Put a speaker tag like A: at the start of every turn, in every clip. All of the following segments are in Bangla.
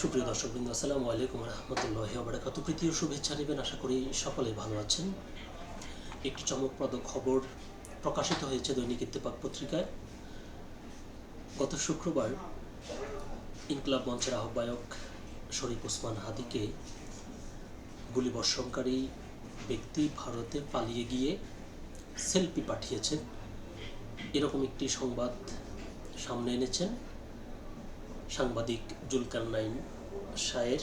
A: সুপ্রিয় দর্শকবৃন্দ, আসসালামু আলাইকুম রহমতুল্লাহি ওয়া বারাকাতুহু। প্রীতি ও শুভেচ্ছা নেবেন, আশা করি সকলেই ভালো আছেন। একটি চমকপ্রদ খবর প্রকাশিত হয়েছে দৈনিক ইত্তেফাক পত্রিকায়। গত শুক্রবার ইনকিলাব মঞ্চের আহ্বায়ক শরীফ ওসমান হাদীকে গুলিবর্ষণকারী ব্যক্তি ভারতে পালিয়ে গিয়ে সেলফি পাঠিয়েছেন, এরকম একটি সংবাদ সামনে এনেছেন সাংবাদিক জুলকারনাইন শায়ের।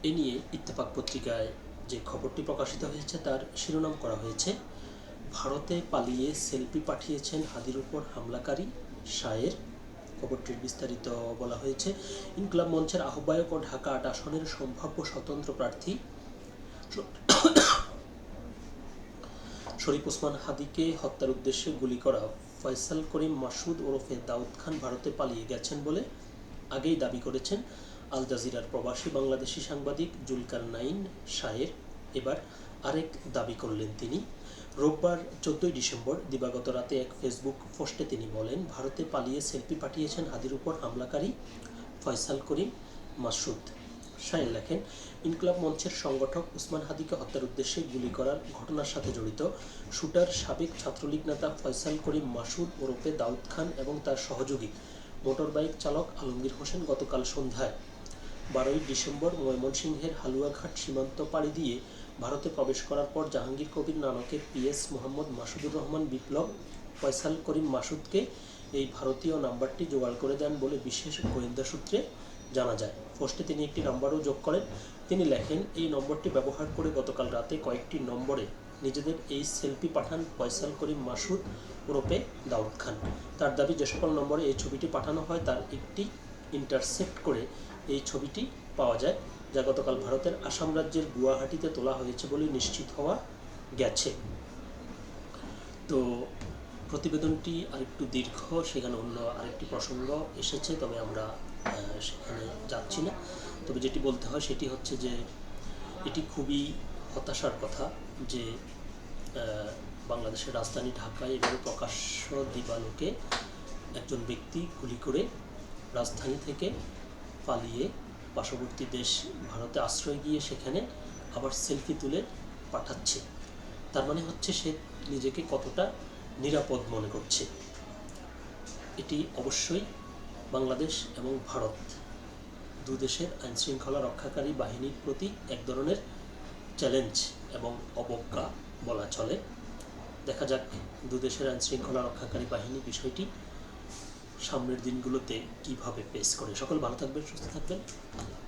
A: এ নিয়ে ইত্তেফাক পত্রিকায় যে খবরটি প্রকাশিত হয়েছে তার শিরোনাম করা হয়েছে, ভারতে পালিয়ে সেলফি পাঠিয়েছেন হাদির উপর হামলাকারী শায়ের। খবরটির বিস্তারিত বলা হয়েছে, ইনকিলাব মঞ্চের আহ্বায়ক ও ঢাকা ৮ আসনের সম্ভাব্য স্বতন্ত্র প্রার্থী শরীফ ওসমান হাদীকে হত্যার উদ্দেশ্যে গুলি করা ফয়সাল করিম মাসুদ ওরফে দাউদ খান ভারতে পালিয়ে গেছেন বলে আগেই দাবি করেছেন আল জাজিরার প্রবাসী বাংলাদেশি সাংবাদিক জুলকারনাইন শায়ের। এবার আরেক দাবি করলেন তিনি। রোববার 14 ডিসেম্বর দিবাগত রাতে এক ফেসবুক পোস্টে তিনি বলেন, ভারতে পালিয়ে সেলফি পাঠিয়েছেন হাদির উপর হামলাকারী ফয়সাল করিম মাসুদ। শায়ের লেখেন, ইনকিলাব মঞ্চের সংগঠক ওসমান হাদীকে হত্যার উদ্দেশ্যে গুলি করার ঘটনার সাথে জড়িত শুটার সাবেক ছাত্রলীগ নেতা ফয়সাল করিম মাসুদ ওরফে দাউদ খান এবং তার সহযোগী মোটরবাইক চালক আলমগীর হোসেন গতকাল সন্ধ্যায় 12 ডিসেম্বর ময়মনসিংহের হালুয়াঘাট সীমান্ত পাড়ি দিয়ে ভারতে প্রবেশ করার পর জাহাঙ্গীর কবির নানকের পিএস মোহাম্মদ মাসুদুর রহমান বিপ্লব ফয়সাল করিম মাসুদকে এই ভারতীয় নাম্বারটি জোগাড় করে দেন বলে বিশেষ গোয়েন্দা সূত্রে জানা যায়। পোস্টে তিনি একটি নাম্বারও যোগ করেন। তিনি লেখেন, এই নম্বরটি ব্যবহার করে গতকাল রাতে কয়েকটি নম্বরে নিজেদের এই সেলফি পাঠান ফয়সাল করিম মাসুদ ওরফে দাউদ খান। তার দাবি, যে সকল নম্বরে এই ছবিটি পাঠানো হয় তার একটি ইন্টারসেপ্ট করে এই ছবিটি পাওয়া যায়, যা গতকাল ভারতের আসাম রাজ্যের গুয়াহাটিতে তোলা হয়েছে বলে নিশ্চিত হওয়া গেছে। তো প্রতিবেদনটি আরেকটু দীর্ঘ, সেখানে অন্য আরেকটি প্রসঙ্গ এসেছে, তবে আমরা সেখানে যাচ্ছি না। তবে যেটি বলতে হয় সেটি হচ্ছে যে এটি খুবই হতাশার কথা যে বাংলাদেশের রাজধানী ঢাকায় এভাবে প্রকাশ্য দিবালোকে একজন ব্যক্তি গুলি করে রাজধানী থেকে পালিয়ে পার্শ্ববর্তী দেশ ভারতে আশ্রয় গিয়ে সেখানে আবার সেলফি তুলে পাঠাচ্ছে। তার মানে হচ্ছে সে নিজেকে কতটা নিরাপদ মনে করছে। এটি অবশ্যই বাংলাদেশ এবং ভারত দু দেশের আইনশৃঙ্খলা রক্ষাকারী বাহিনীর প্রতি এক ধরনের চ্যালেঞ্জ এবং অবজ্ঞা বলা চলে। দেখা যাক দু দেশের আইনশৃঙ্খলা রক্ষাকারী বাহিনী বিষয়টি সামনের দিনগুলোতে কিভাবে পেশ করে। সকল ভালো থাকবেন, সুস্থ থাকবেন। আল্লাহ।